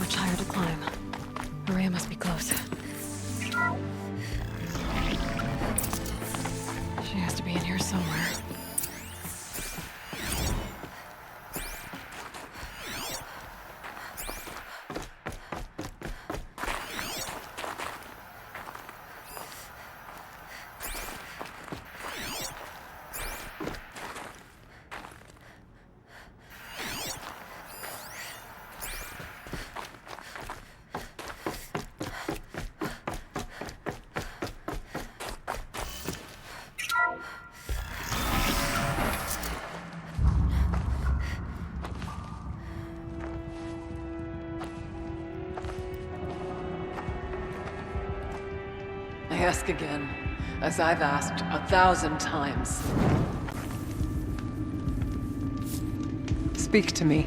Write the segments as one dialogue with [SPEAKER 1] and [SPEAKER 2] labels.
[SPEAKER 1] much higher to climb. Maria must be close. She has to be in here somewhere.
[SPEAKER 2] I ask again, as I've asked 1,000 times. Speak to me.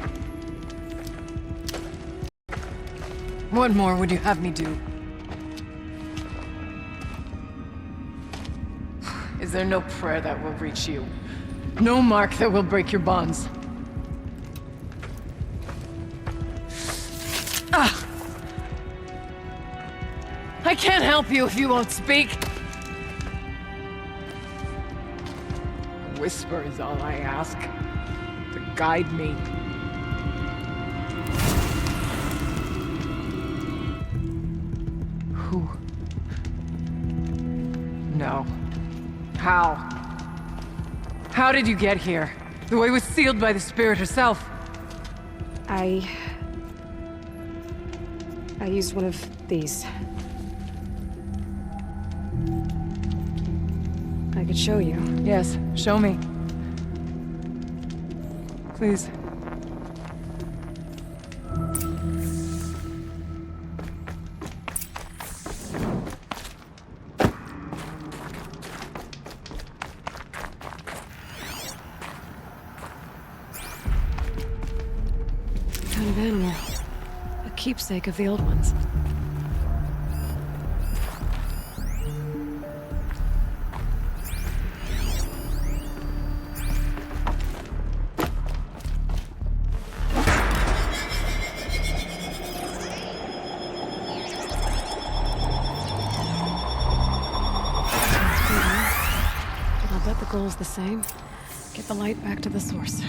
[SPEAKER 2] What more would you have me do? Is there no prayer that will reach you? No mark that will break your bonds? Ah! I can't help you if you won't speak. A whisper is all I ask. To guide me. Who? No. How? How did you get here? The way was sealed by the Spirit herself.
[SPEAKER 1] I used one of these. I could show you.
[SPEAKER 2] Yes, show me. Please.
[SPEAKER 1] What kind of animal? A keepsake of the old ones. I'll bet the goal's the same. Get the light back to the source.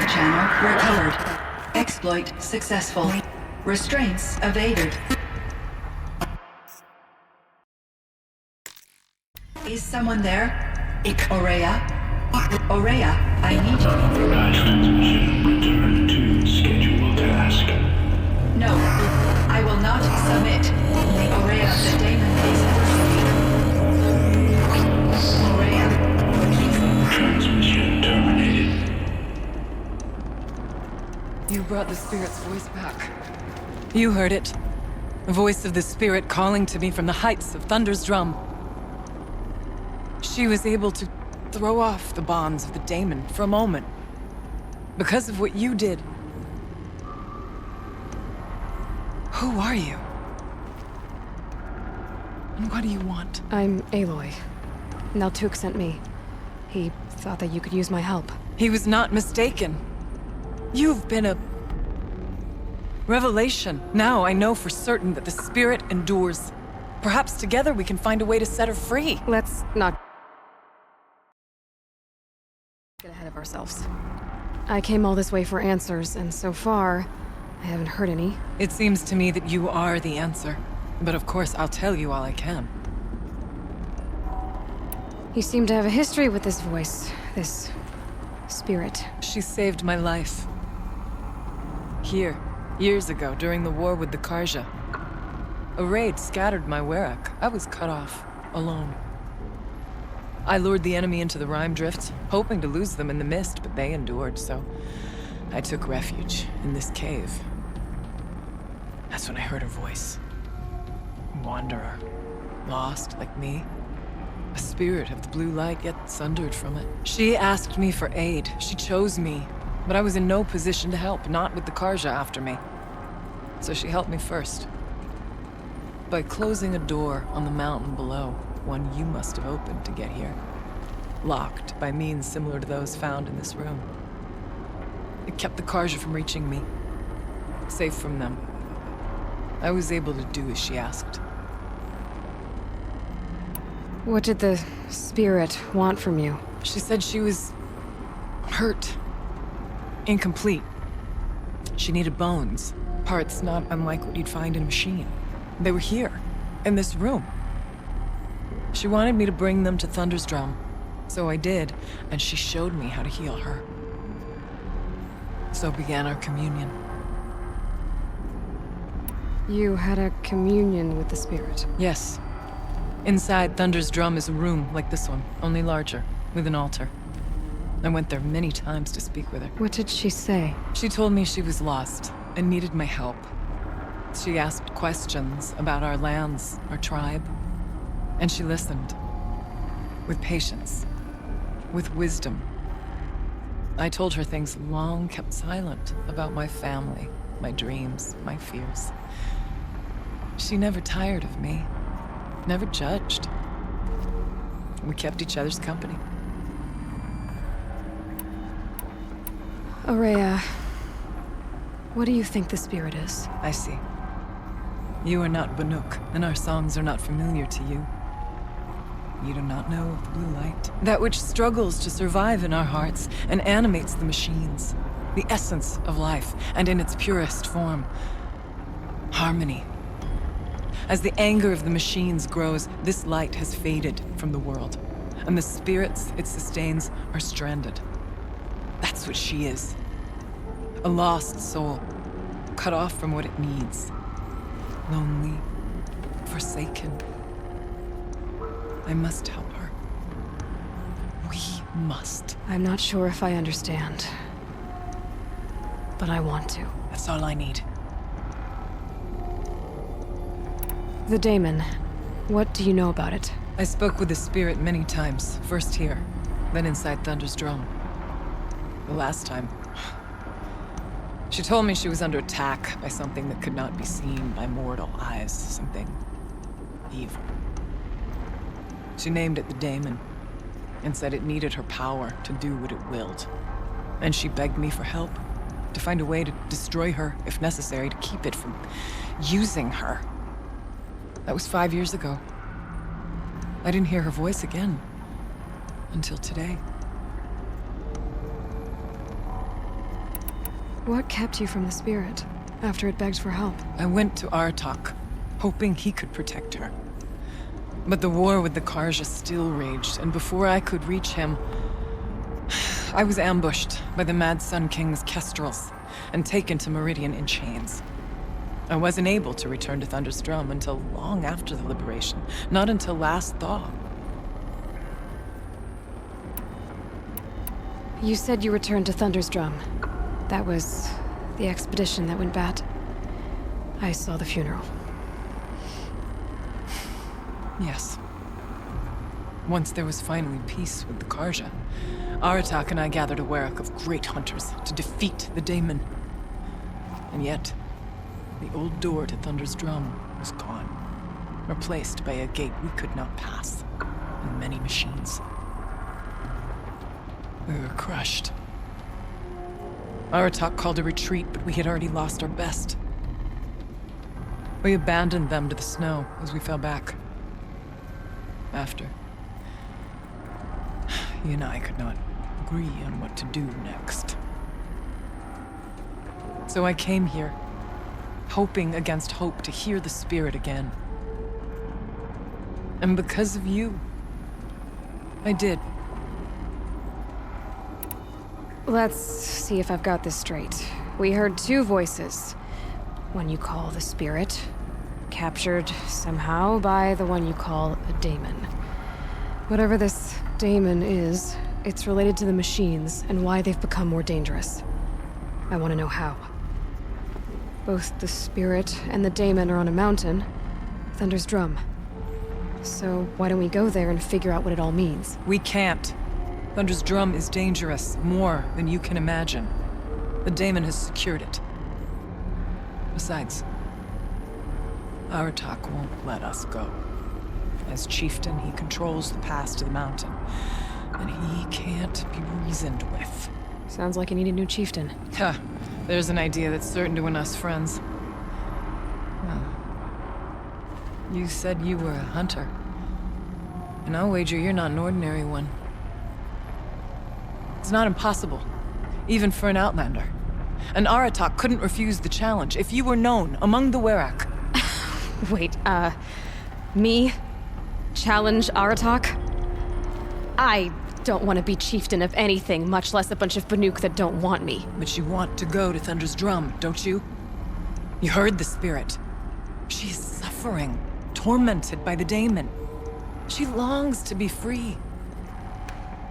[SPEAKER 3] channel recovered. Exploit successful. Restraints evaded. Is someone there? Aurea? Aurea, I need you.
[SPEAKER 4] Transmission return to scheduled task.
[SPEAKER 3] No, I will not submit. Aurea, the daemon is Aurea, please.
[SPEAKER 4] Transmission terminated.
[SPEAKER 2] You brought the spirit's voice back. You heard it. The voice of the spirit calling to me from the heights of Thunder's drum. She was able to throw off the bonds of the daemon for a moment. Because of what you did. Who are you? And what do you want?
[SPEAKER 1] I'm Aloy. Naltuk sent me. He thought that you could use my help.
[SPEAKER 2] He was not mistaken. You've been a revelation. Now I know for certain that the spirit endures. Perhaps together we can find a way to set her free.
[SPEAKER 1] Let's not get ahead of ourselves. I came all this way for answers, and so far, I haven't heard any.
[SPEAKER 2] It seems to me that you are the answer. But of course, I'll tell you all I can.
[SPEAKER 1] You seem to have a history with this voice, this spirit.
[SPEAKER 2] She saved my life. Here, years ago, during the war with the Karja. A raid scattered my Werak. I was cut off, alone. I lured the enemy into the Rime Drift, hoping to lose them in the mist, but they endured, so I took refuge in this cave. That's when I heard her voice. Wanderer. Lost, like me. A spirit of the blue light, yet sundered from it. She asked me for aid. She chose me. But I was in no position to help, not with the Karja after me. So she helped me first. By closing a door on the mountain below, one you must have opened to get here. Locked by means similar to those found in this room. It kept the Karja from reaching me. Safe from them. I was able to do as she asked.
[SPEAKER 1] What did the spirit want from you?
[SPEAKER 2] She said she was hurt. Incomplete. She needed bones. Parts not unlike what you'd find in a machine. They were here, in this room. She wanted me to bring them to Thunder's drum. So I did, and she showed me how to heal her. So began our communion.
[SPEAKER 1] You had a communion with the spirit.
[SPEAKER 2] Yes. Inside Thunder's drum is a room like this one, only larger, with an altar. I went there many times to speak with her.
[SPEAKER 1] What did she say?
[SPEAKER 2] She told me she was lost and needed my help. She asked questions about our lands, our tribe, and she listened. With patience. With wisdom. I told her things long kept silent about my family, my dreams, my fears. She never tired of me. Never judged. We kept each other's company.
[SPEAKER 1] Aurea, what do you think the spirit is?
[SPEAKER 2] I see. You are not Banuk, and our songs are not familiar to you. You do not know of the blue light. That which struggles to survive in our hearts and animates the machines. The essence of life, and in its purest form. Harmony. As the anger of the machines grows, this light has faded from the world, and the spirits it sustains are stranded. That's what she is. A lost soul, cut off from what it needs. Lonely, forsaken. I must help her. We must.
[SPEAKER 1] I'm not sure if I understand. But I want to.
[SPEAKER 2] That's all I need.
[SPEAKER 1] The daemon. What do you know about it?
[SPEAKER 2] I spoke with the spirit many times. First here, then inside Thunder's drum. The last time, she told me she was under attack by something that could not be seen by mortal eyes. Something evil. She named it the daemon, and said it needed her power to do what it willed. And she begged me for help, to find a way to destroy her, if necessary, to keep it from using her. That was 5 years ago. I didn't hear her voice again, until today.
[SPEAKER 1] What kept you from the spirit after it begged for help?
[SPEAKER 2] I went to Aratak, hoping he could protect her. But the war with the Karja still raged, and before I could reach him, I was ambushed by the Mad Sun King's Kestrels and taken to Meridian in chains. I wasn't able to return to Thunder's Drum until long after the liberation, not until last thaw.
[SPEAKER 1] You said you returned to Thunder's Drum. That was the expedition that went bad. I saw the funeral.
[SPEAKER 2] Yes. Once there was finally peace with the Karja, Aratak and I gathered a Werak of great hunters to defeat the Daemon. And yet, the old door to Thunder's Drum was gone, replaced by a gate we could not pass, and many machines. We were crushed. Aratak called a retreat, but we had already lost our best. We abandoned them to the snow as we fell back. After, he and I could not agree on what to do next. So I came here, hoping against hope to hear the spirit again. And because of you, I did.
[SPEAKER 1] Let's see if I've got this straight. We heard two voices. One you call the spirit, captured somehow by the one you call a daemon. Whatever this daemon is, it's related to the machines and why they've become more dangerous. I want to know how. Both the spirit and the daemon are on a mountain, Thunder's Drum. So why don't we go there and figure out what it all means?
[SPEAKER 2] We can't. Thunder's Drum is dangerous, more than you can imagine. The daemon has secured it. Besides, Aratak won't let us go. As chieftain, he controls the pass to the mountain, and he can't be reasoned with.
[SPEAKER 1] Sounds like you need a new chieftain.
[SPEAKER 2] Huh. There's an idea that's certain to win us friends. You said you were a hunter. And I'll wager you're not an ordinary one. It's not impossible, even for an outlander. And Aratak couldn't refuse the challenge if you were known among the Werak.
[SPEAKER 1] Wait, me? Challenge Aratak? I don't want to be chieftain of anything, much less a bunch of Banuk that don't want me.
[SPEAKER 2] But you want to go to Thunder's Drum, don't you? You heard the spirit. She is suffering, tormented by the daemon. She longs to be free.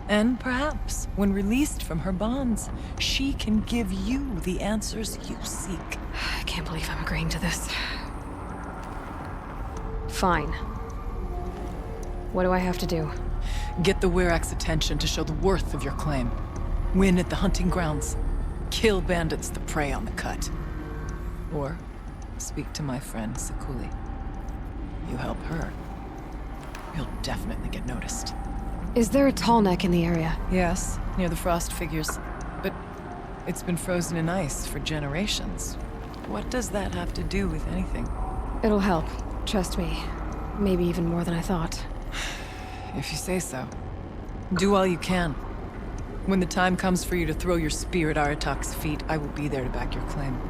[SPEAKER 2] And perhaps, when released from her bonds, she can give you the answers you seek.
[SPEAKER 1] I can't believe I'm agreeing to this. Fine. What do I have to do?
[SPEAKER 2] Get the Werak's attention to show the worth of your claim. Win at the hunting grounds. Kill bandits that prey on the cut. Or speak to my friend Sekuli. You help her, you'll definitely get noticed.
[SPEAKER 1] Is there a tall neck in the area?
[SPEAKER 2] Yes, near the frost figures. But it's been frozen in ice for generations. What does that have to do with anything?
[SPEAKER 1] It'll help. Trust me. Maybe even more than I thought.
[SPEAKER 2] If you say so. Do all you can. When the time comes for you to throw your spear at Aratak's feet, I will be there to back your claim.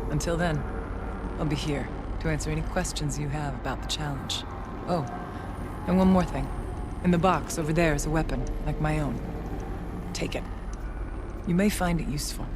[SPEAKER 2] Until then, I'll be here to answer any questions you have about the challenge. Oh, and one more thing. In the box over there is a weapon, like my own. Take it. You may find it useful.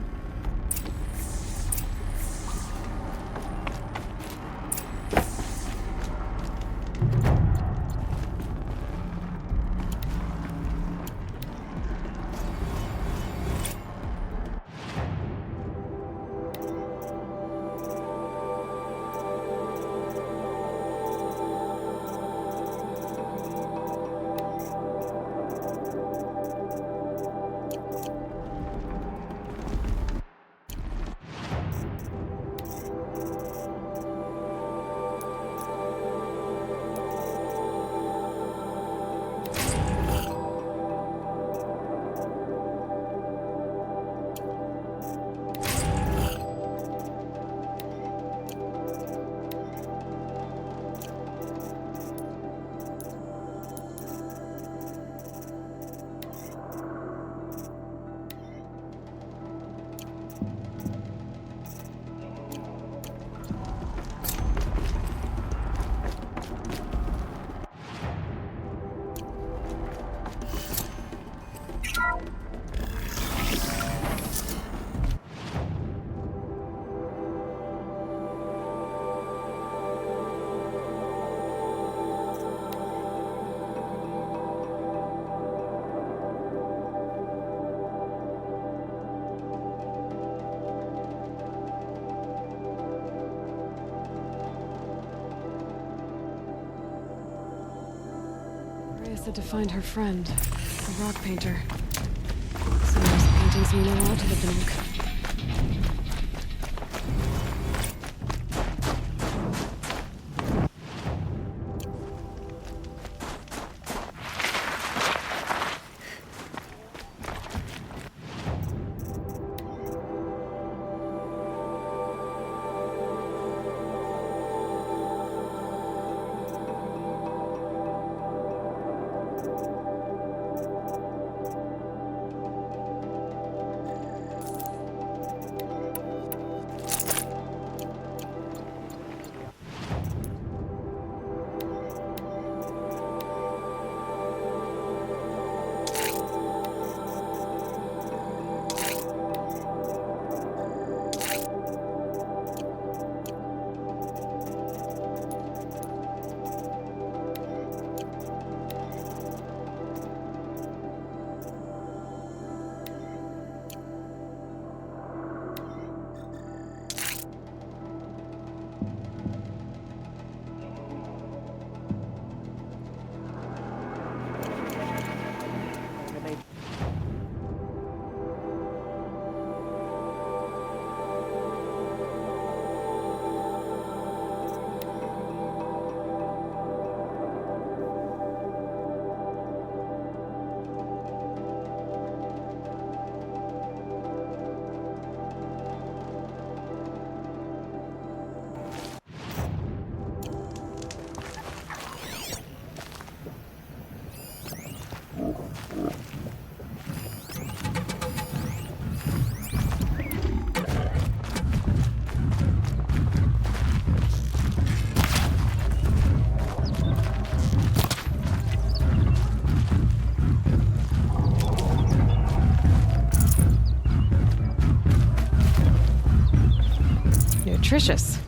[SPEAKER 1] Aya said to find her friend, a rock painter. Some of those paintings mean a lot to the Banuk. Nutritious.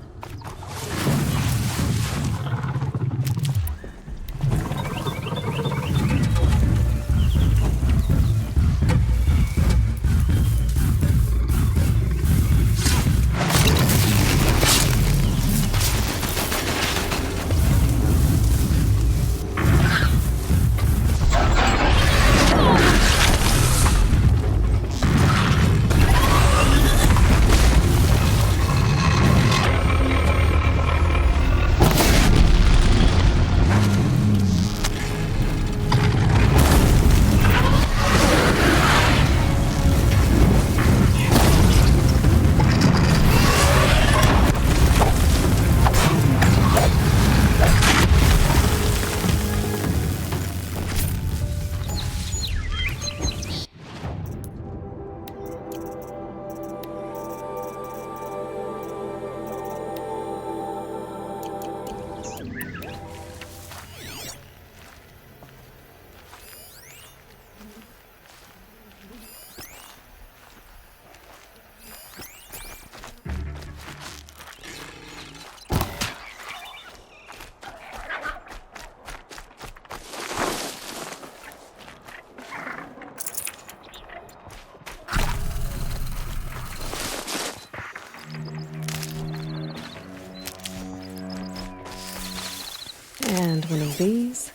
[SPEAKER 1] And one of these.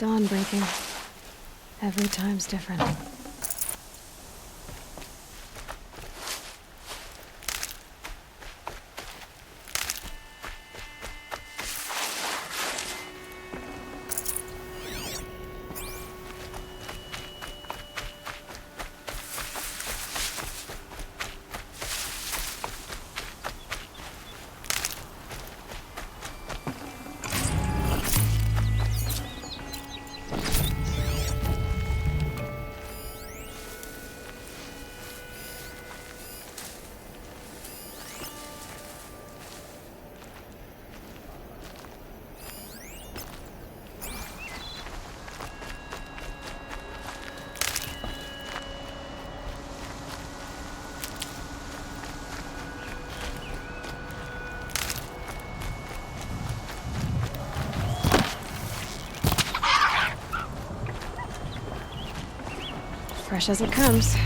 [SPEAKER 1] Dawn breaking. Every time's different. Fresh as it comes.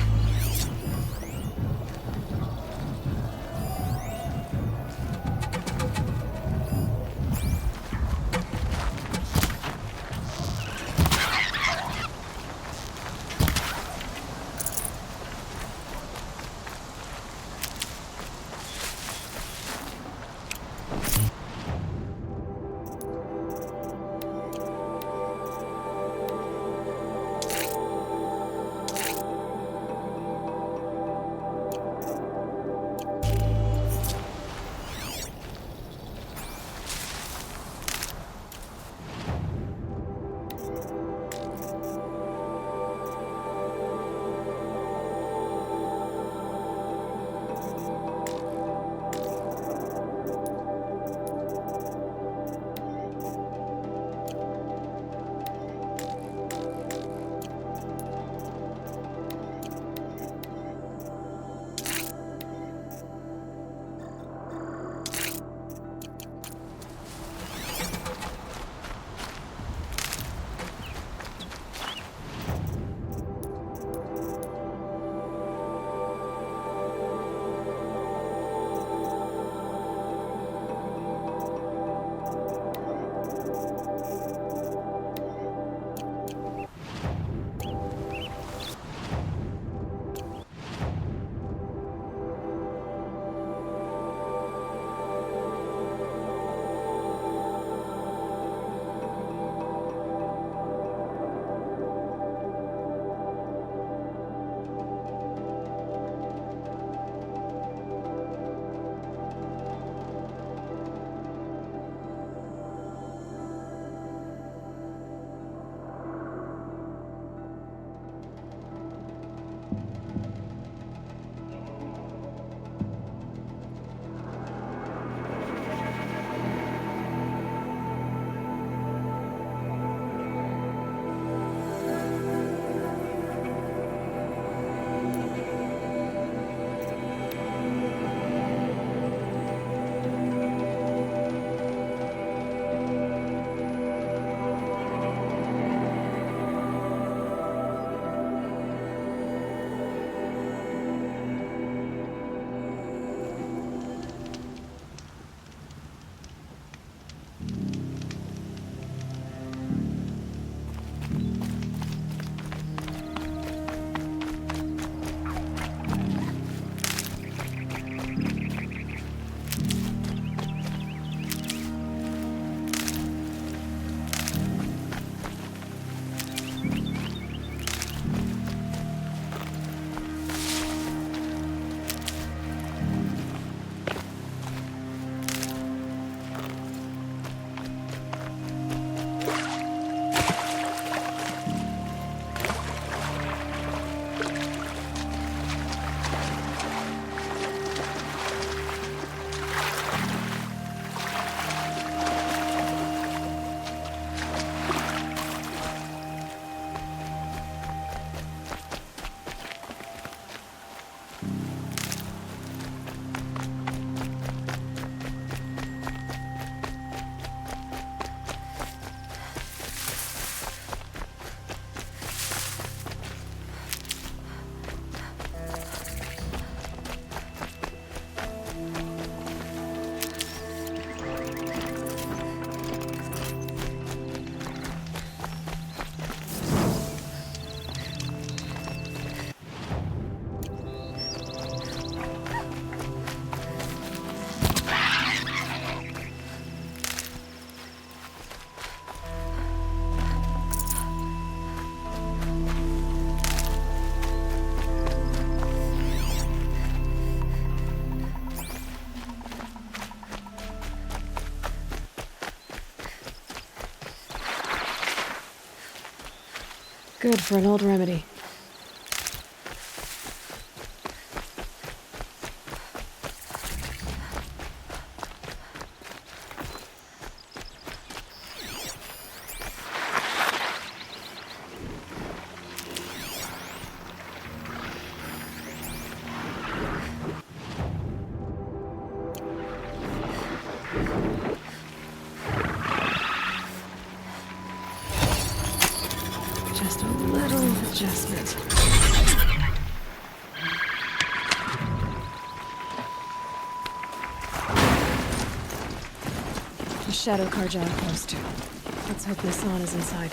[SPEAKER 1] Good for an old remedy. Just a little adjustment. The Shadow Karja outpost. Let's hope Nassan is inside.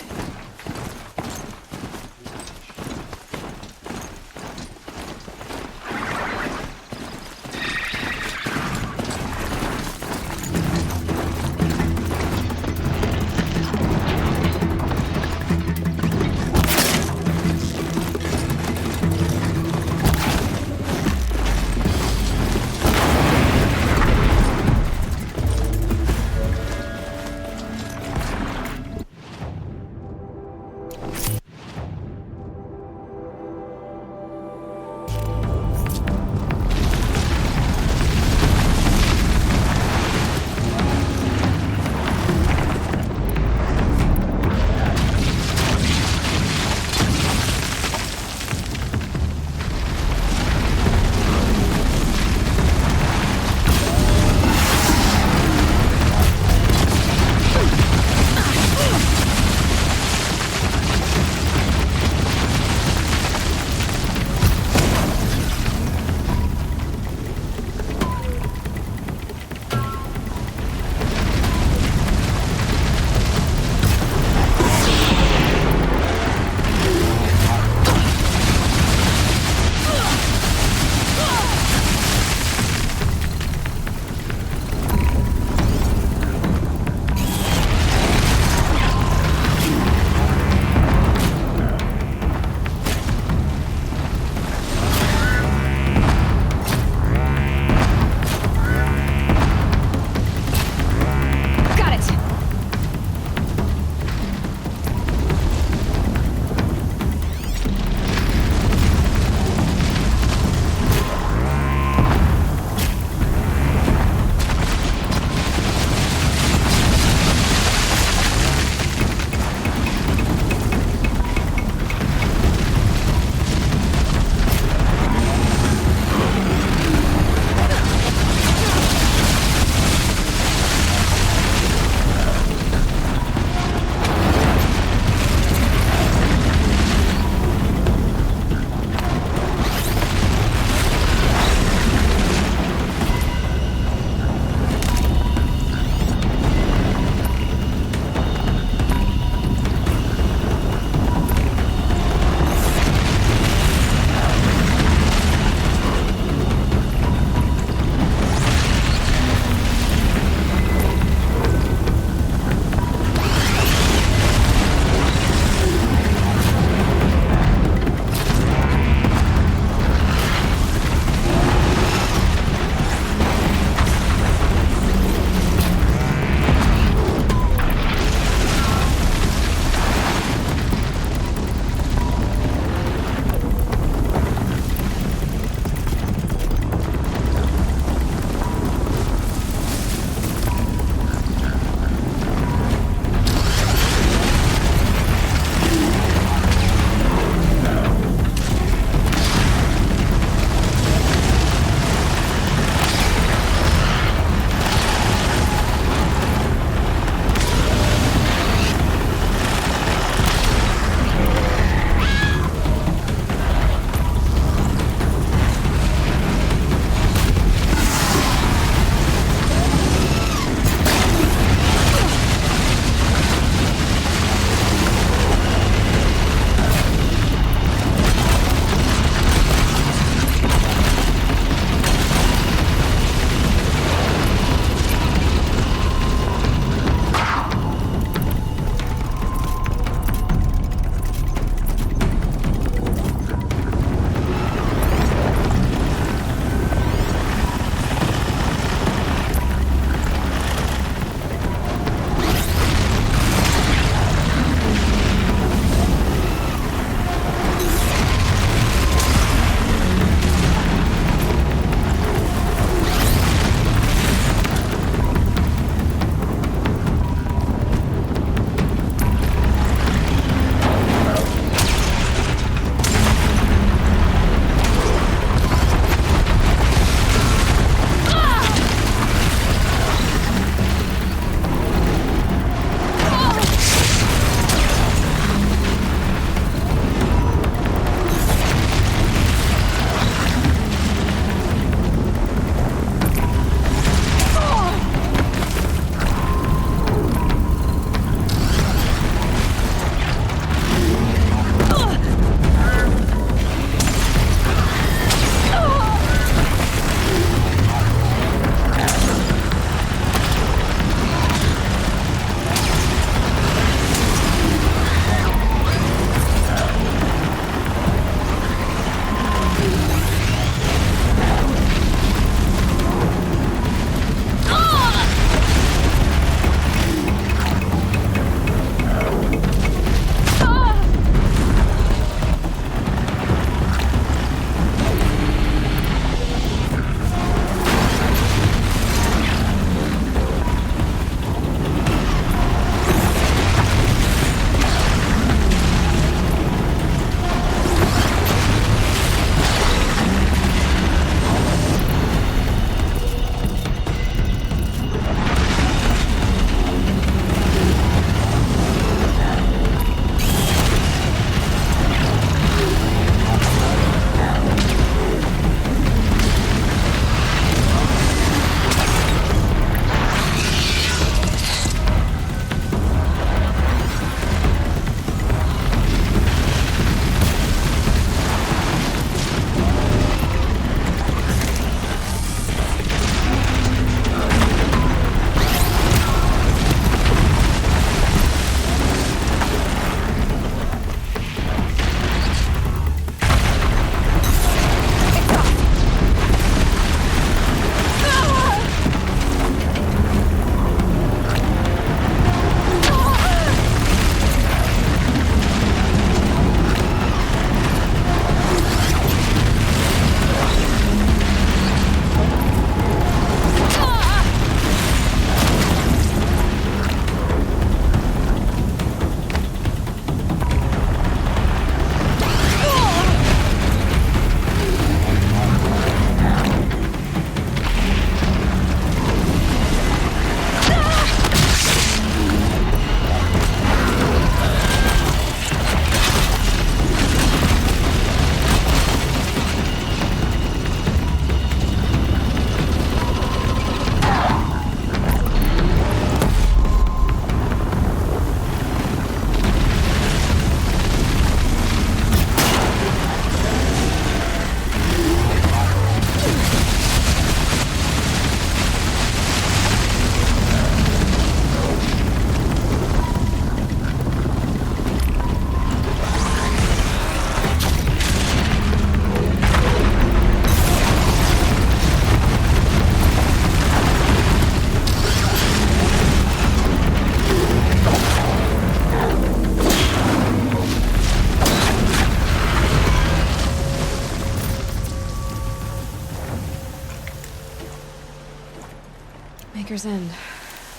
[SPEAKER 1] Speaker's End.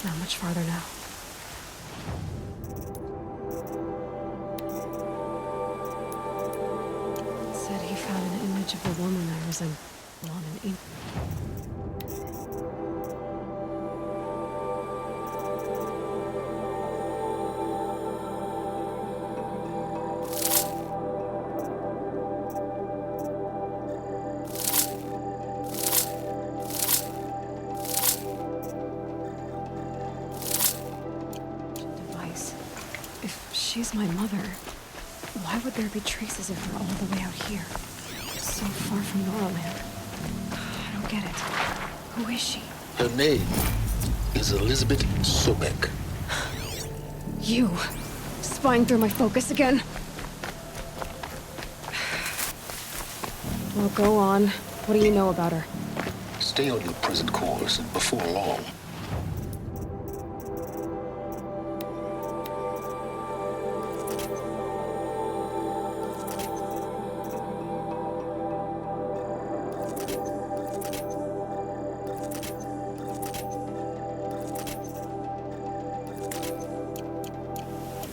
[SPEAKER 1] Not much farther now. It said he found an image of a woman I resemble on an ink. She's my mother. Why would there be traces of her all the way out here? So far from Noraland. I don't get it. Who is she?
[SPEAKER 5] Her name is Elizabeth Sobek.
[SPEAKER 1] You! Spying through my focus again? Well, go on. What do you know about her?
[SPEAKER 5] Stay on your present course, and before long,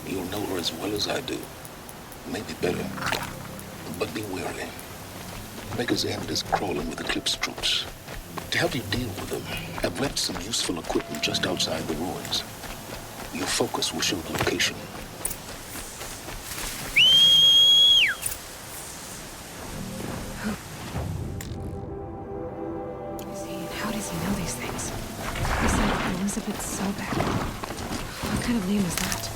[SPEAKER 5] you'll know her as well as I do. Maybe better. But be wary. Maker's End is crawling with Eclipse troops. To help you deal with them, I've left some useful equipment just outside the ruins. Your focus will show the location.
[SPEAKER 1] How does he know these things? He said Elizabeth Sobek. What kind of name is that?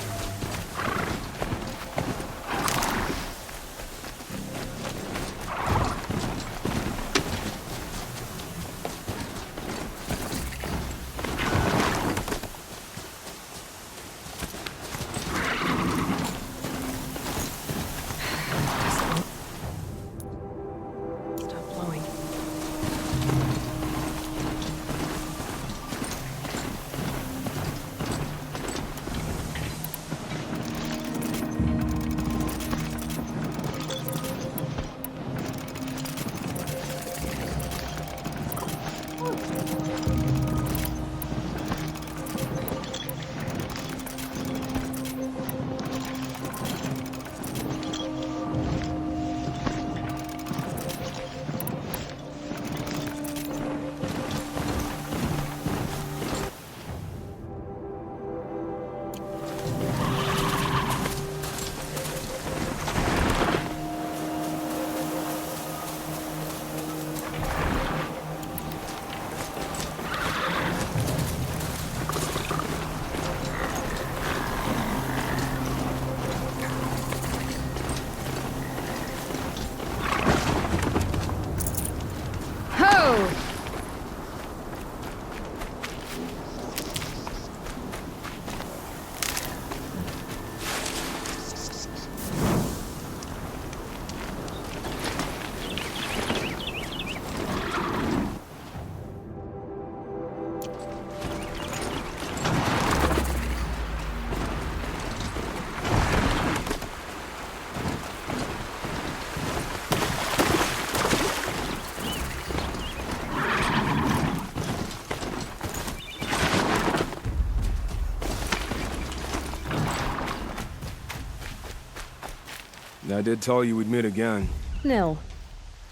[SPEAKER 6] I did tell you we'd meet again.
[SPEAKER 1] Nil.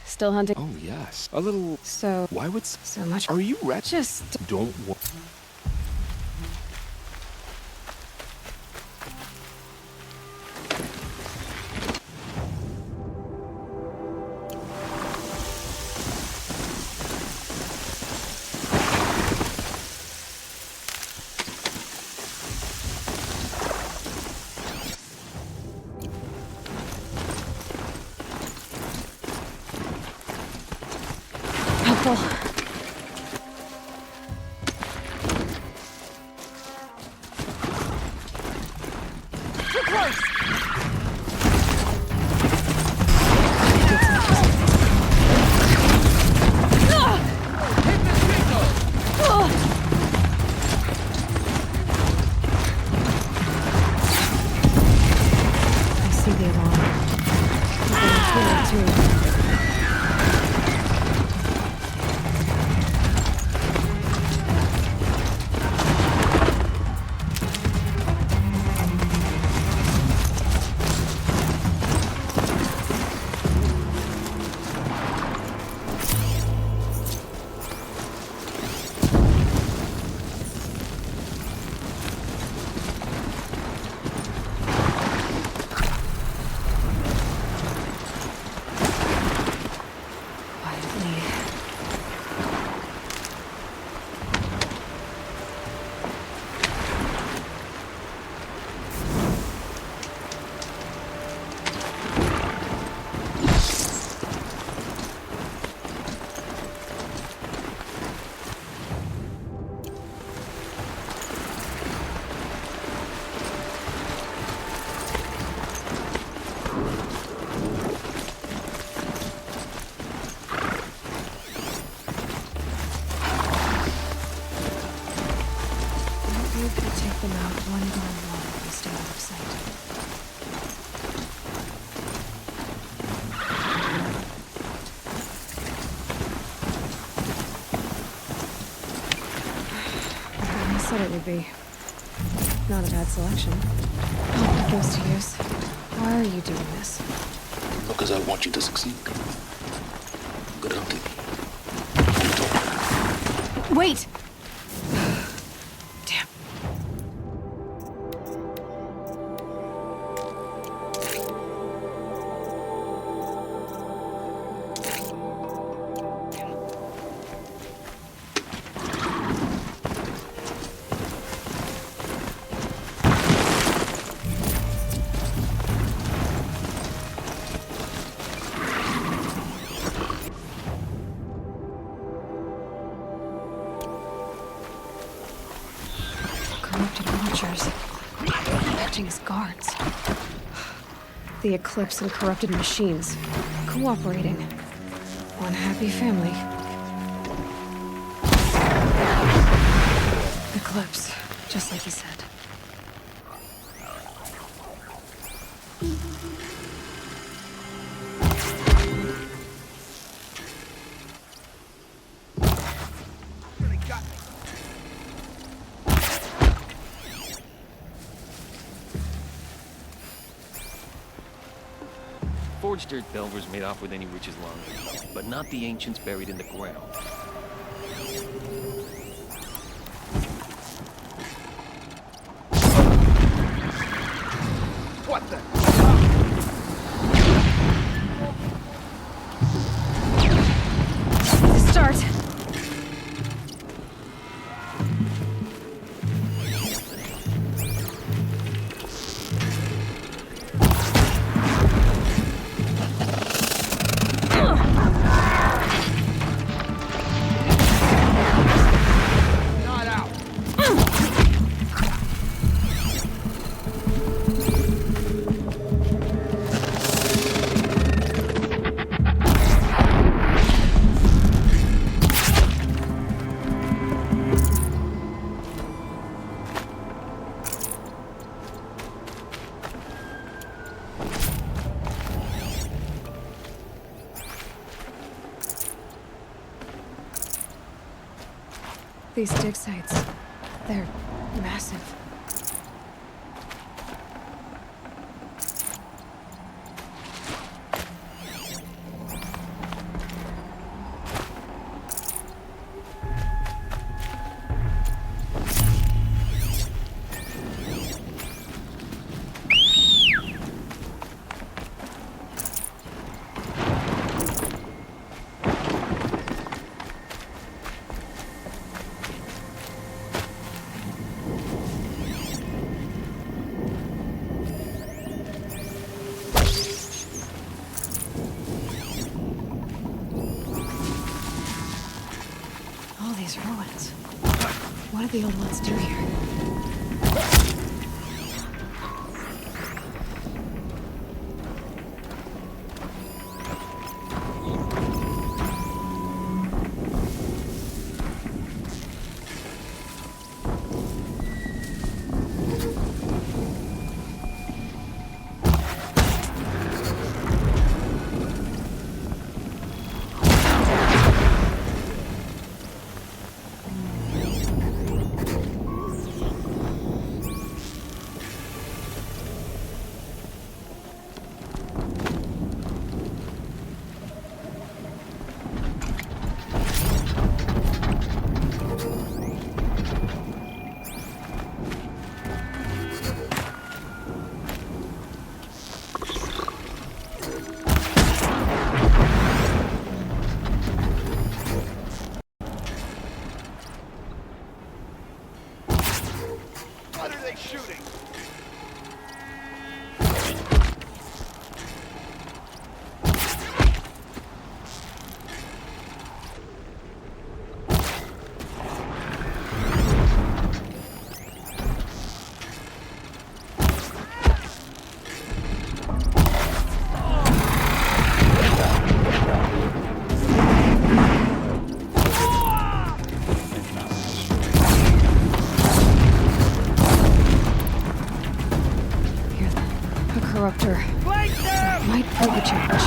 [SPEAKER 1] Still hunting?
[SPEAKER 6] Oh, yes. A little...
[SPEAKER 1] So...
[SPEAKER 6] Why would...
[SPEAKER 1] So much...
[SPEAKER 6] Are you wretched?
[SPEAKER 1] Just...
[SPEAKER 6] Don't...
[SPEAKER 1] would be. Not a bad selection. Oh, ghost ears. Why are you doing this?
[SPEAKER 5] Because I want you to succeed. Good hunting.
[SPEAKER 1] Wait! Damn. Corrupted watchers. Acting as guards. The Eclipse and corrupted machines. Cooperating. One happy family. Eclipse. Just like he said.
[SPEAKER 7] Forged dirt Belvers made off with any riches long ago, but not the ancients buried in the ground.
[SPEAKER 6] What the?
[SPEAKER 1] Start!
[SPEAKER 6] Not out.
[SPEAKER 1] These dig sites, they're massive. All these ruins. What did the old ones do here?
[SPEAKER 6] What are they shooting?
[SPEAKER 1] Here, a corruptor. That might prove a change.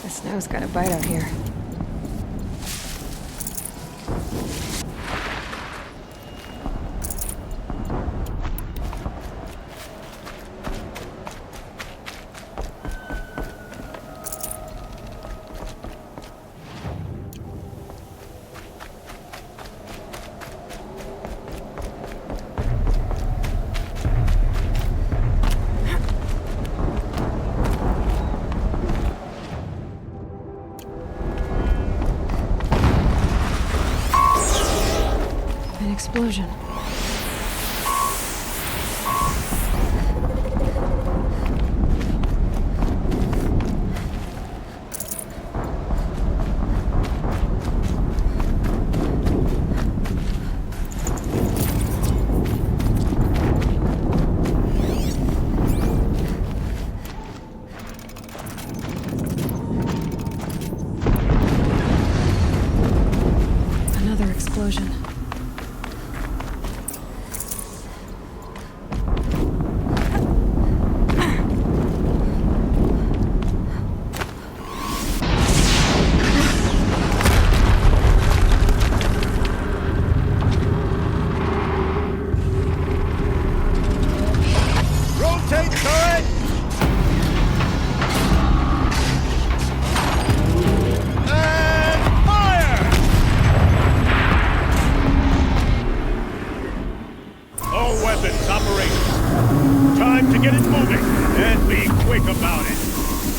[SPEAKER 1] The snow's got a bite out here. Explosion. Another explosion.
[SPEAKER 6] Rotate turret! And fire! All weapons operational. Time to get it moving, and be quick about it.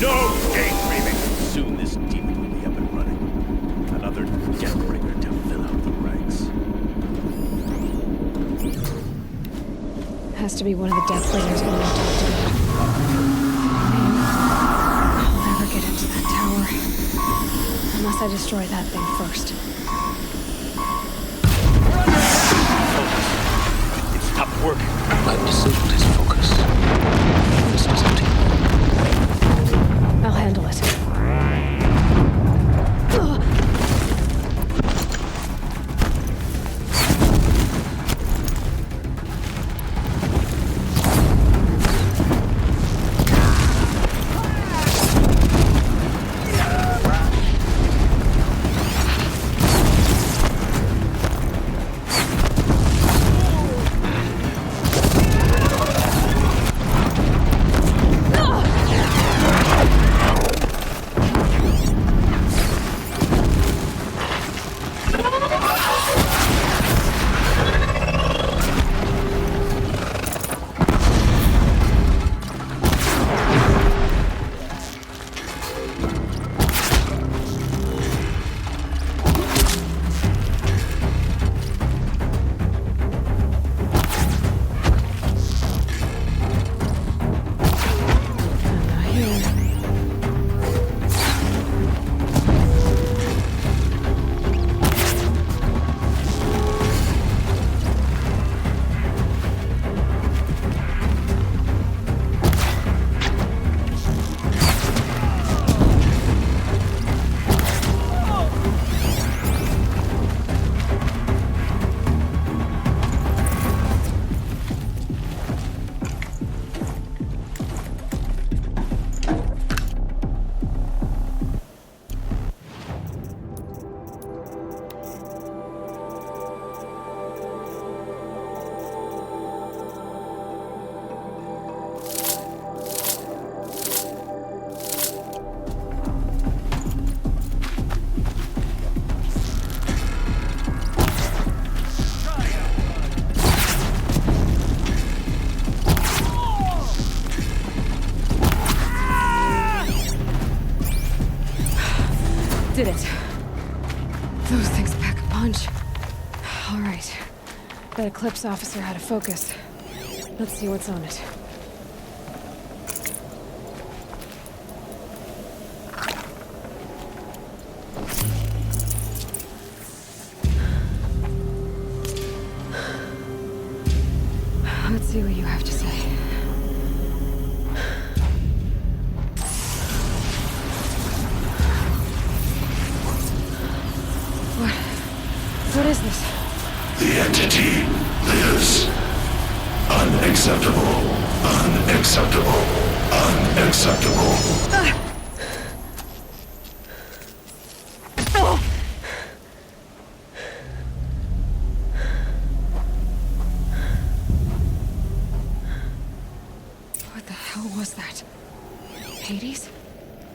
[SPEAKER 6] No daydreaming.
[SPEAKER 8] Soon this demon will be up and running. Another Deathbringer to fill out the ranks.
[SPEAKER 1] Has to be one of the Deathbringers when I talked about. I'll never get into that tower. Unless I destroy that thing first.
[SPEAKER 8] It stopped working.
[SPEAKER 5] I've disabled his focus. This is empty.
[SPEAKER 1] I'll handle it. Did it. Those things pack a punch. All right. That Eclipse officer had a focus. Let's see what's on it. Let's see what you have to say. What is this?
[SPEAKER 4] The entity lives. Unacceptable. Unacceptable. Unacceptable.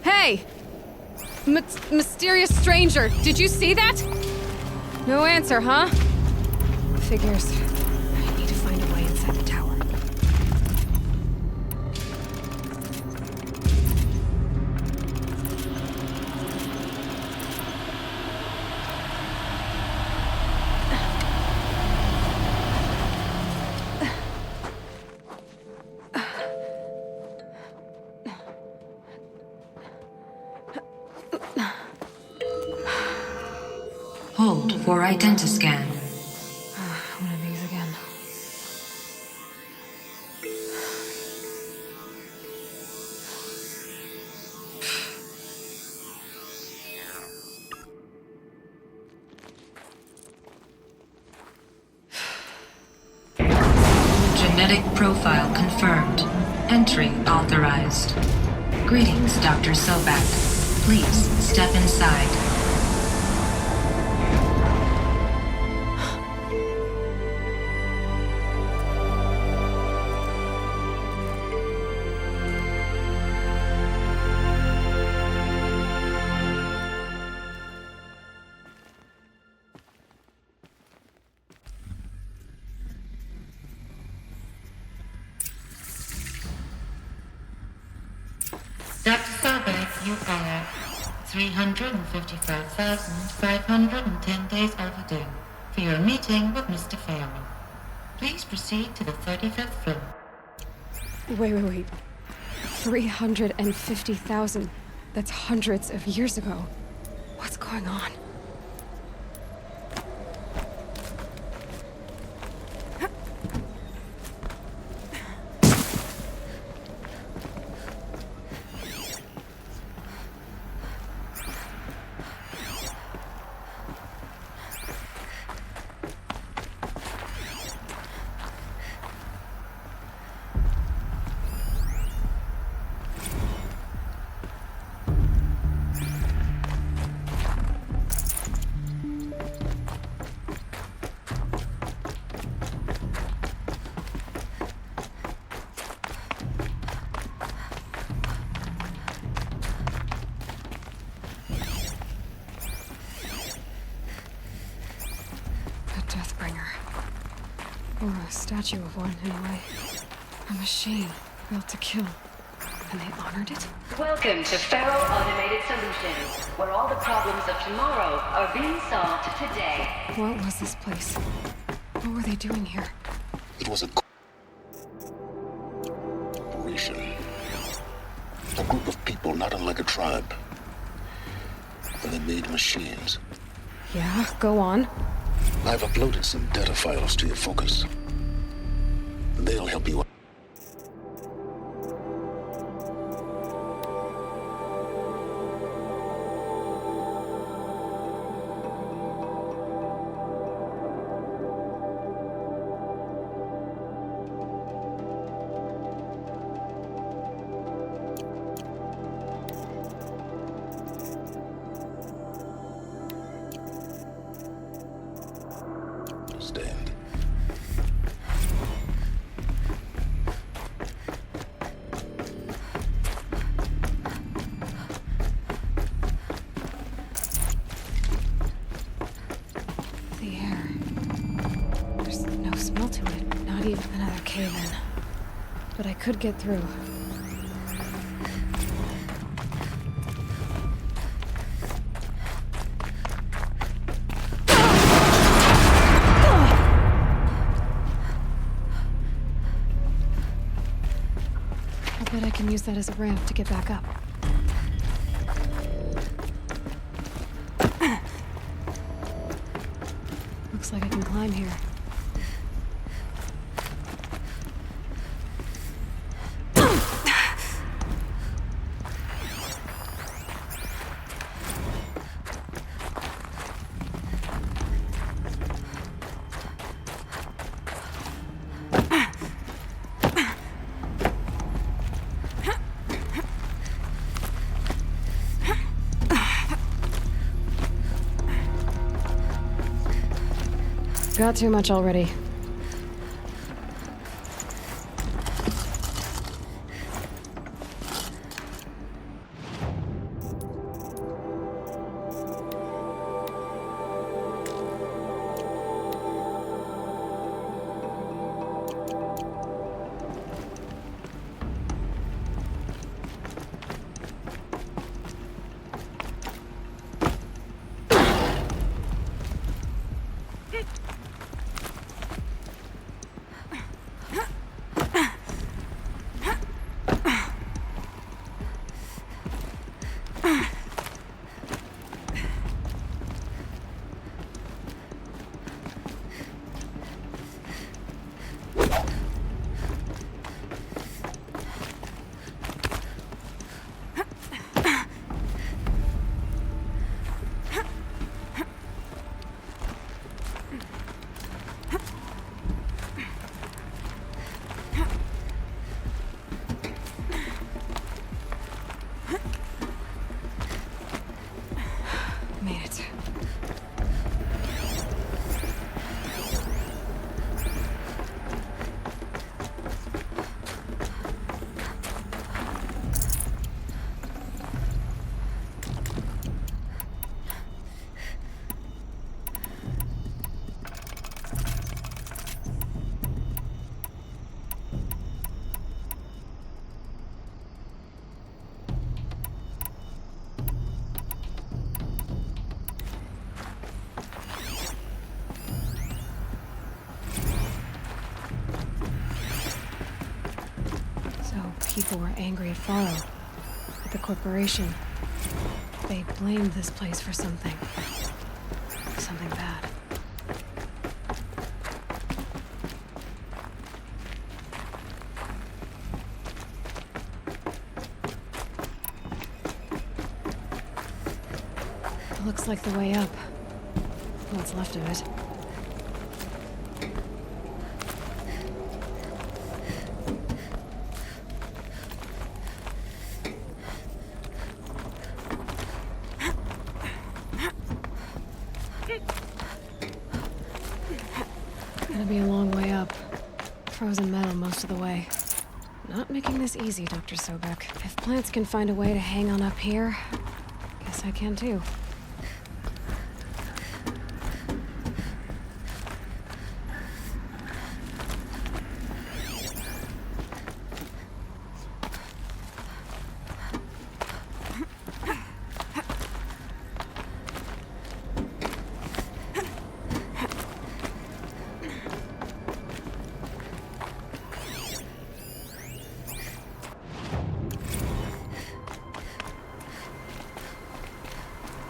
[SPEAKER 1] Hey! Mysterious stranger, did you see that? No answer, huh? Figures. I need to find a way inside the tower.
[SPEAKER 9] Hold for identiscan.
[SPEAKER 1] One of these again.
[SPEAKER 9] Genetic profile confirmed. Entry authorized. Greetings, Dr. Sobak. Please step inside.
[SPEAKER 10] Dr. Sobek, you are 355,510 days overdue for your meeting with Mr. Farrell. Please proceed to the 35th floor.
[SPEAKER 1] Wait. 350,000. That's hundreds of years ago. What's going on? Or a statue of one, anyway. A machine built to kill. And they honored it?
[SPEAKER 11] Welcome to Farrell Automated Solutions, where all the problems of tomorrow are being solved today.
[SPEAKER 1] What was this place? What were they doing here?
[SPEAKER 5] It was a corporation. A group of people not unlike a tribe. And they made machines.
[SPEAKER 1] Yeah, go on.
[SPEAKER 5] I've uploaded some data files to your focus. They'll help you out. Understand?
[SPEAKER 1] The air. There's no smell to it. Not even another cave-in. But I could get through. I bet I can use that as a ramp to get back up. Looks like I can climb here. Got too much already. Made it. People were angry at Faro, at the corporation. They blamed this place for something. Something bad. It looks like the way up. What's left of it. Gonna be a long way up. Frozen metal most of the way. Not making this easy, Dr. Sobek. If plants can find a way to hang on up here, guess I can too.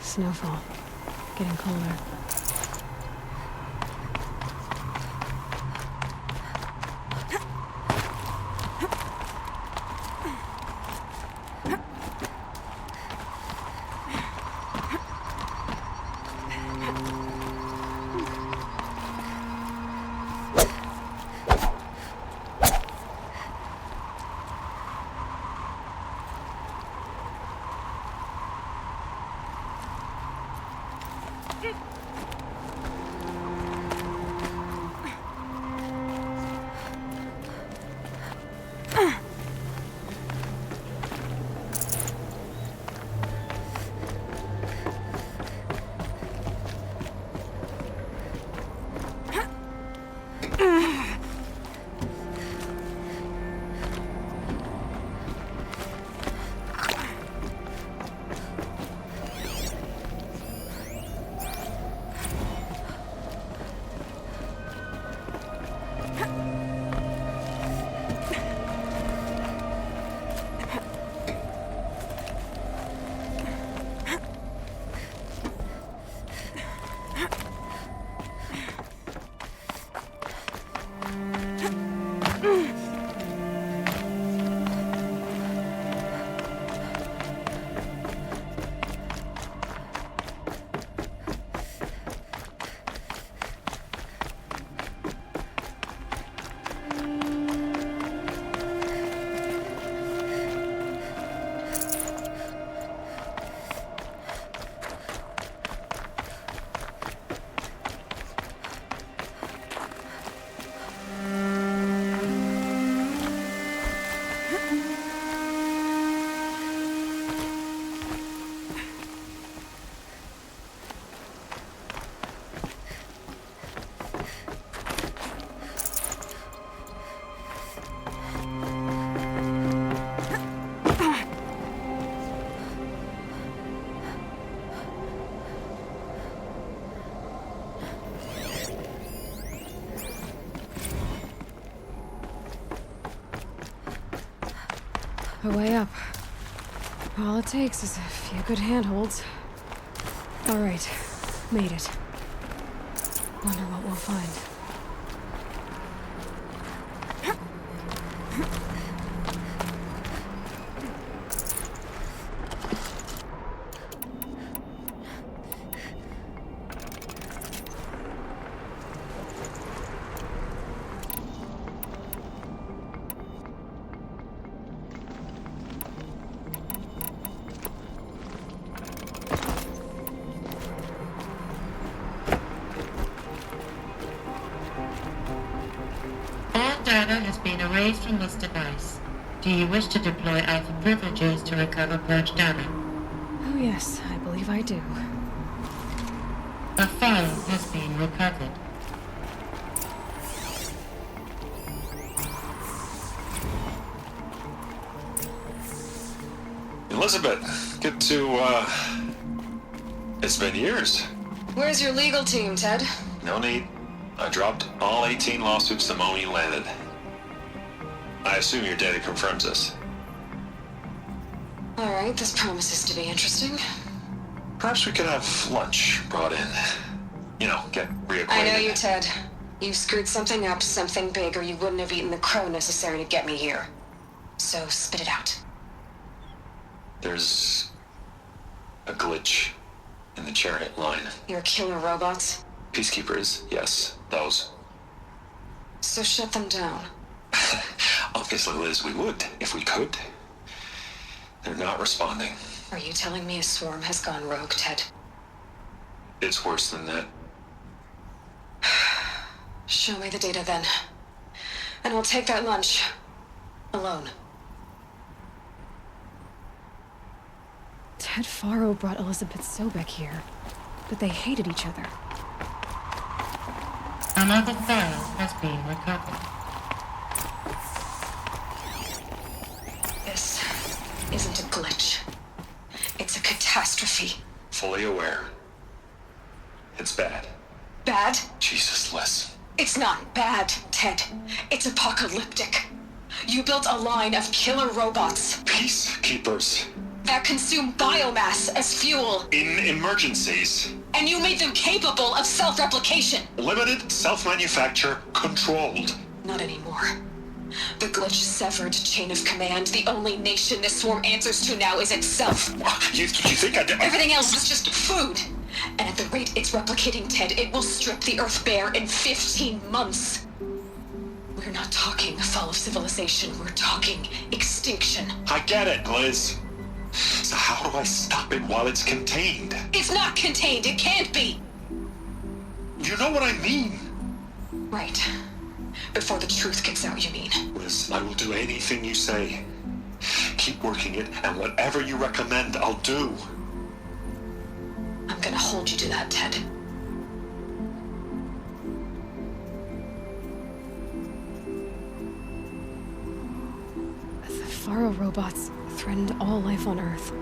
[SPEAKER 1] Snowfall. Getting colder. A way up. All it takes is a few good handholds. All right, made it. Wonder what we'll find.
[SPEAKER 10] Data has been erased from this device. Do you wish to deploy Alpha privileges to recover purged data?
[SPEAKER 1] Oh yes, I believe I do.
[SPEAKER 10] A file has been recovered.
[SPEAKER 12] Elizabeth, good to, it's been years.
[SPEAKER 1] Where's your legal team, Ted?
[SPEAKER 12] No need. I dropped all 18 lawsuits the moment you landed. I assume your data confirms this.
[SPEAKER 1] All right, this promises to be interesting.
[SPEAKER 12] Perhaps we could have lunch brought in. You know, get reacquainted.
[SPEAKER 1] I know you, Ted. You screwed something up, something big, or you wouldn't have eaten the crow necessary to get me here. So spit it out.
[SPEAKER 12] There's a glitch in the chariot line.
[SPEAKER 1] Your killer robots?
[SPEAKER 12] Peacekeepers, yes, those.
[SPEAKER 1] So shut them down.
[SPEAKER 12] Obviously, Liz, we would, if we could. They're not responding.
[SPEAKER 1] Are you telling me a swarm has gone rogue, Ted?
[SPEAKER 12] It's worse than that.
[SPEAKER 1] Show me the data then. And I'll take that lunch. Alone. Ted Faro brought Elizabeth Sobek here, but they hated each other.
[SPEAKER 10] Another file has been recovered.
[SPEAKER 1] This isn't a glitch. It's a catastrophe.
[SPEAKER 12] Fully aware. It's bad.
[SPEAKER 1] Bad?
[SPEAKER 12] Jesus, Liz.
[SPEAKER 1] It's not bad, Ted. It's apocalyptic. You built a line of killer robots.
[SPEAKER 12] Peacekeepers.
[SPEAKER 1] That consume biomass as fuel.
[SPEAKER 12] In emergencies.
[SPEAKER 1] And you made them capable of self-replication.
[SPEAKER 12] Limited, self-manufacture, controlled.
[SPEAKER 1] Not anymore. The glitch severed chain of command. The only nation this swarm answers to now is itself.
[SPEAKER 12] You think I did?
[SPEAKER 1] Everything else is just food. And at the rate it's replicating, Ted, it will strip the Earth bare in 15 months. We're not talking fall of civilization. We're talking extinction.
[SPEAKER 12] I get it, Liz. So how do I stop it while it's contained?
[SPEAKER 1] It's not contained. It can't be.
[SPEAKER 12] You know what I mean?
[SPEAKER 1] Right. Before the truth gets out, you mean?
[SPEAKER 12] Liz, I will do anything you say. Keep working it, and whatever you recommend, I'll do.
[SPEAKER 1] I'm gonna hold you to that, Ted. The Faro robots threatened all life on Earth,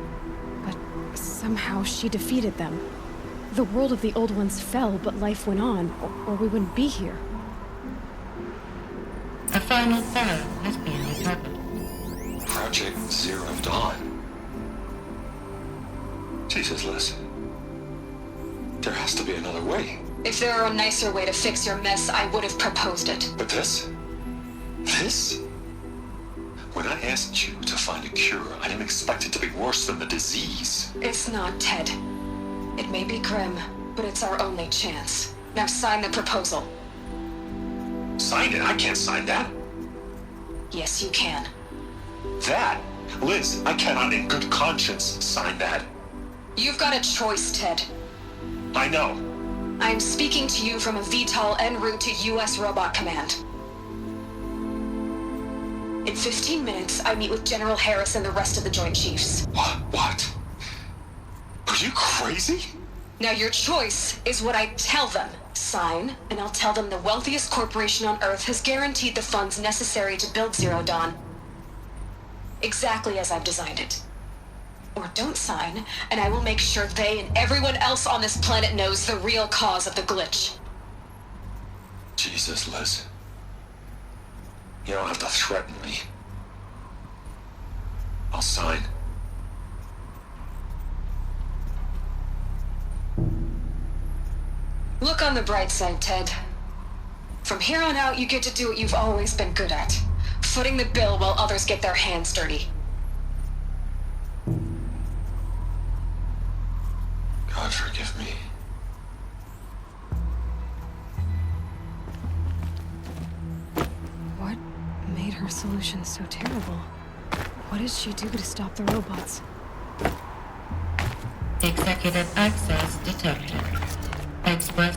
[SPEAKER 1] but somehow she defeated them. The world of the old ones fell, but life went on, or we wouldn't be here.
[SPEAKER 10] A final file has been recovered.
[SPEAKER 12] Project Zero Dawn. Jesus, Liz. There has to be another way.
[SPEAKER 1] If there were a nicer way to fix your mess, I would have proposed it.
[SPEAKER 12] But this? This? When I asked you to find a cure, I didn't expect it to be worse than the disease.
[SPEAKER 1] It's not, Ted. It may be grim, but it's our only chance. Now sign the proposal.
[SPEAKER 12] Sign it? I can't sign that.
[SPEAKER 1] Yes, you can.
[SPEAKER 12] That? Liz, I cannot in good conscience sign that.
[SPEAKER 1] You've got a choice, Ted.
[SPEAKER 12] I know.
[SPEAKER 1] I'm speaking to you from a VTOL en route to U.S. Robot Command. In 15 minutes, I meet with General Harris and the rest of the Joint Chiefs.
[SPEAKER 12] What? Are you crazy?
[SPEAKER 1] Now your choice is what I tell them. Sign, and I'll tell them the wealthiest corporation on Earth has guaranteed the funds necessary to build Zero Dawn. Exactly as I've designed it. Or don't sign, and I will make sure they and everyone else on this planet knows the real cause of the glitch.
[SPEAKER 12] Jesus, Liz. You don't have to threaten me. I'll sign.
[SPEAKER 1] on the bright side, Ted. From here on out, you get to do what you've always been good at. Footing the bill while others get their hands dirty.
[SPEAKER 12] God forgive me.
[SPEAKER 1] What made her solution so terrible? What did she do to stop the robots?
[SPEAKER 10] Executive access detected. Express.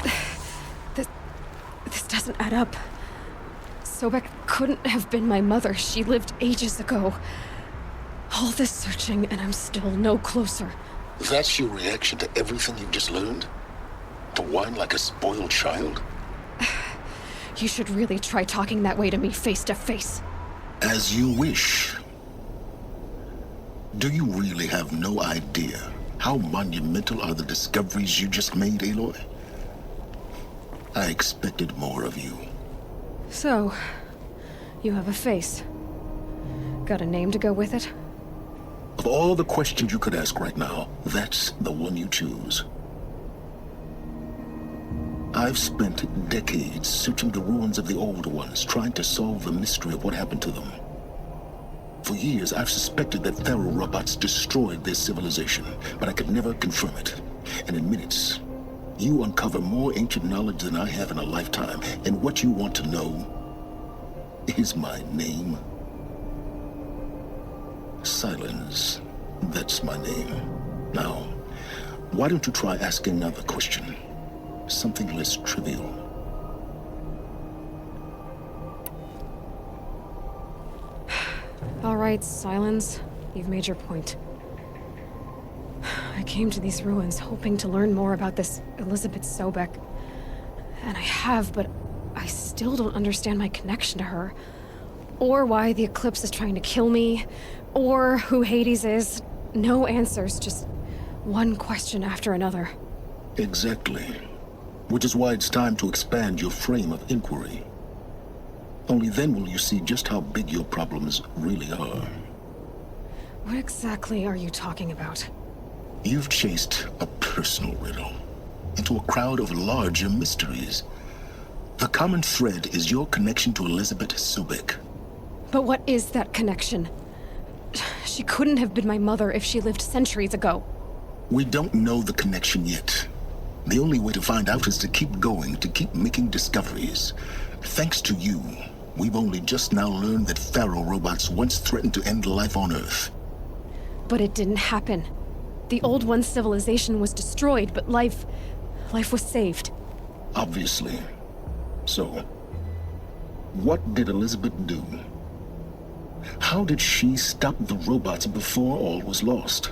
[SPEAKER 1] This doesn't add up. Sobek couldn't have been my mother. She lived ages ago. All this searching, and I'm still no closer.
[SPEAKER 5] That's your reaction to everything you've just learned? To whine like a spoiled child?
[SPEAKER 1] You should really try talking that way to me face to face.
[SPEAKER 5] As you wish. Do you really have no idea how monumental are the discoveries you just made, Aloy? I expected more of you.
[SPEAKER 1] So, you have a face. Got a name to go with it?
[SPEAKER 5] Of all the questions you could ask right now, that's the one you choose. I've spent decades searching the ruins of the older ones, trying to solve the mystery of what happened to them. For years, I've suspected that Thero robots destroyed their civilization, but I could never confirm it. And in minutes, you uncover more ancient knowledge than I have in a lifetime, and what you want to know is my name. Silence. That's my name. Now, why don't you try asking another question? Something less trivial.
[SPEAKER 1] All right, Silence. You've made your point. I came to these ruins hoping to learn more about this Elizabeth Sobek. And I have, but I still don't understand my connection to her. Or why the Eclipse is trying to kill me. Or who Hades is. No answers, just one question after another.
[SPEAKER 5] Exactly. Which is why it's time to expand your frame of inquiry. Only then will you see just how big your problems really are.
[SPEAKER 1] What exactly are you talking about?
[SPEAKER 5] You've chased a personal riddle into a crowd of larger mysteries. The common thread is your connection to Elizabeth Sobek.
[SPEAKER 1] But what is that connection? She couldn't have been my mother if she lived centuries ago.
[SPEAKER 5] We don't know the connection yet. The only way to find out is to keep going, to keep making discoveries. Thanks to you, we've only just now learned that Thero robots once threatened to end life on Earth.
[SPEAKER 1] But it didn't happen. The Old One's civilization was destroyed, but life was saved.
[SPEAKER 5] Obviously. So, what did Elizabeth do? How did she stop the robots before all was lost?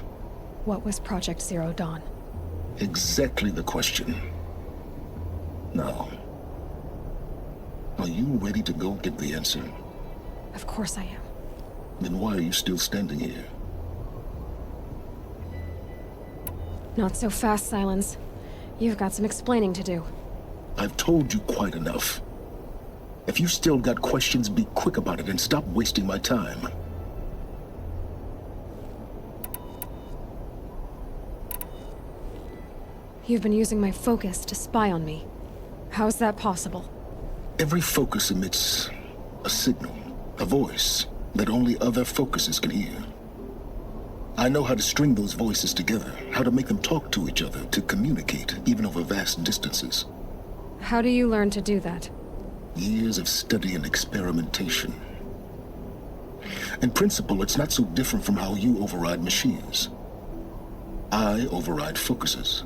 [SPEAKER 1] What was Project Zero Dawn?
[SPEAKER 5] Exactly the question. Now, are you ready to go get the answer?
[SPEAKER 1] Of course I am.
[SPEAKER 5] Then why are you still standing here?
[SPEAKER 1] Not so fast, Silence. You've got some explaining to do.
[SPEAKER 5] I've told you quite enough. If you still got questions, be quick about it and stop wasting my time.
[SPEAKER 1] You've been using my focus to spy on me. How's that possible?
[SPEAKER 5] Every focus emits a signal, a voice, that only other focuses can hear. I know how to string those voices together, how to make them talk to each other, to communicate, even over vast distances.
[SPEAKER 1] How do you learn to do that?
[SPEAKER 5] Years of study and experimentation. In principle, it's not so different from how you override machines. I override focuses.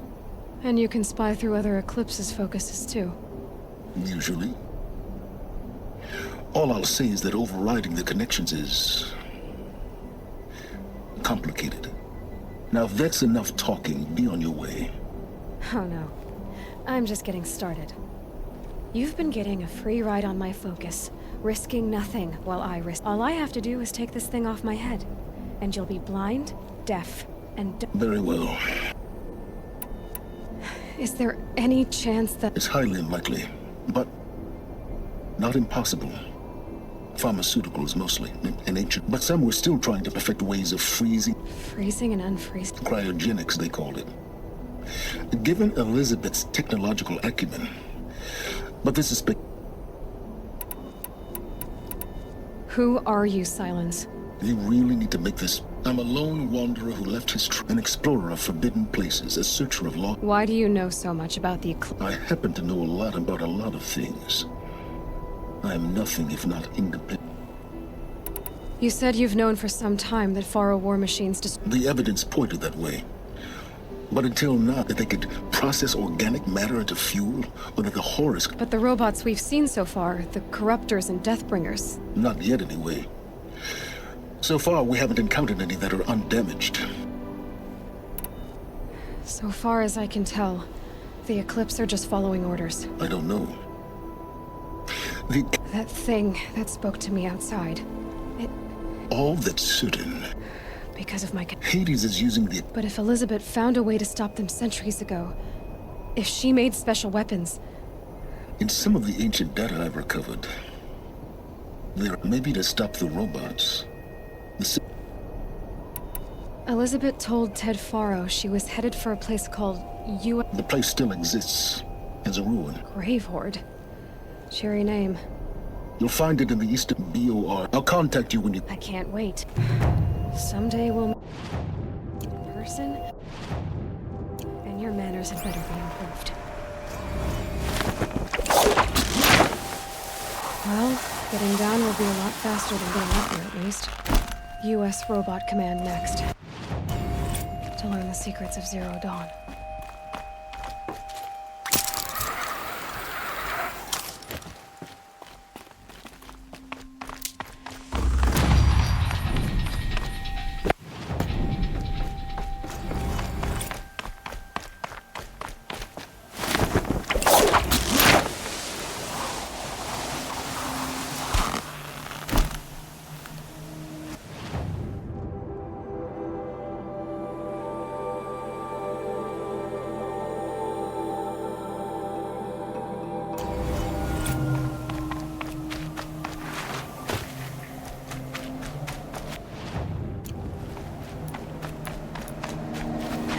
[SPEAKER 1] And you can spy through other Eclipse's focuses too.
[SPEAKER 5] Usually. All I'll say is that overriding the connections is complicated. Now, if that's enough talking, be on your way.
[SPEAKER 1] Oh no. I'm just getting started. You've been getting a free ride on my focus, risking nothing while I risk. All I have to do is take this thing off my head, and you'll be blind, deaf, and
[SPEAKER 5] Very well.
[SPEAKER 1] Is there any chance that...
[SPEAKER 5] It's highly unlikely, but not impossible. Pharmaceuticals mostly, and ancient, but some were still trying to perfect ways of freezing.
[SPEAKER 1] Freezing and unfreezing?
[SPEAKER 5] Cryogenics, they called it. Given Elizabeth's technological acumen, but this is...
[SPEAKER 1] Who are you, Silence?
[SPEAKER 5] You really need to make this... I'm a lone wanderer who left his an explorer of forbidden places, a searcher of law.
[SPEAKER 1] Why do you know so much about the
[SPEAKER 5] I happen to know a lot about a lot of things. I am nothing if not independent.
[SPEAKER 1] You said you've known for some time that Faro war machines
[SPEAKER 5] The evidence pointed that way. But until now, that they could process organic matter into fuel, or that the horrors...
[SPEAKER 1] But the robots we've seen so far, the Corruptors and Deathbringers...
[SPEAKER 5] Not yet, anyway. So far, we haven't encountered any that are undamaged.
[SPEAKER 1] So far as I can tell, the Eclipse are just following orders.
[SPEAKER 5] I don't know.
[SPEAKER 1] That thing that spoke to me outside.
[SPEAKER 5] All that's certain...
[SPEAKER 1] Because of my...
[SPEAKER 5] Hades is using the...
[SPEAKER 1] But if Elizabeth found a way to stop them centuries ago... If she made special weapons...
[SPEAKER 5] In some of the ancient data I've recovered... There may be to stop the robots.
[SPEAKER 1] Elizabeth told Ted Faro she was headed for a place called
[SPEAKER 5] The place still exists, as a ruin.
[SPEAKER 1] Gravehorde. Cheery name.
[SPEAKER 5] You'll find it in the eastern BOR. I'll contact you when you...
[SPEAKER 1] I can't wait. Someday we'll... in person? And your manners had better be improved. Well, getting down will be a lot faster than getting up there, at least. U.S. Robot Command next. To learn the secrets of Zero Dawn.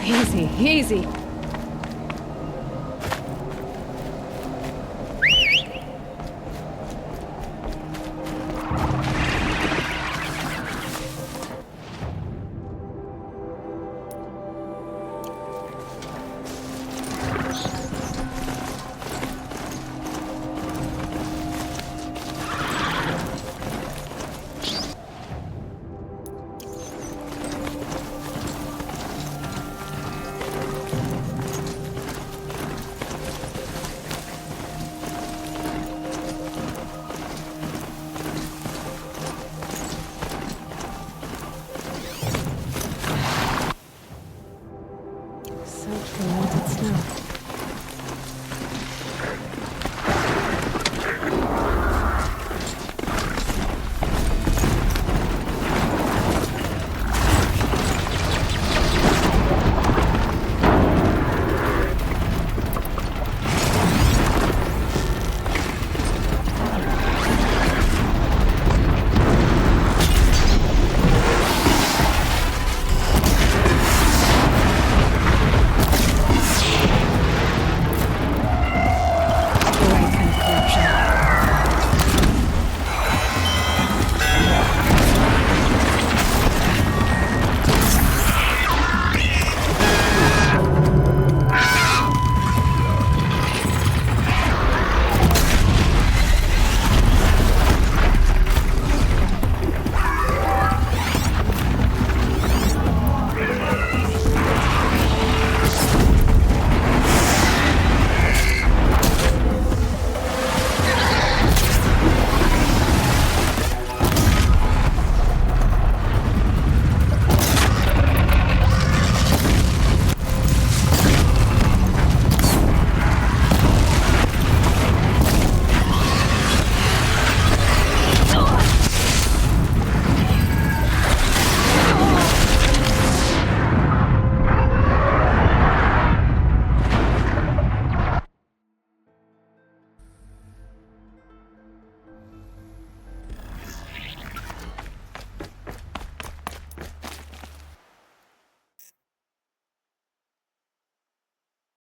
[SPEAKER 1] Easy, easy. Melted snow.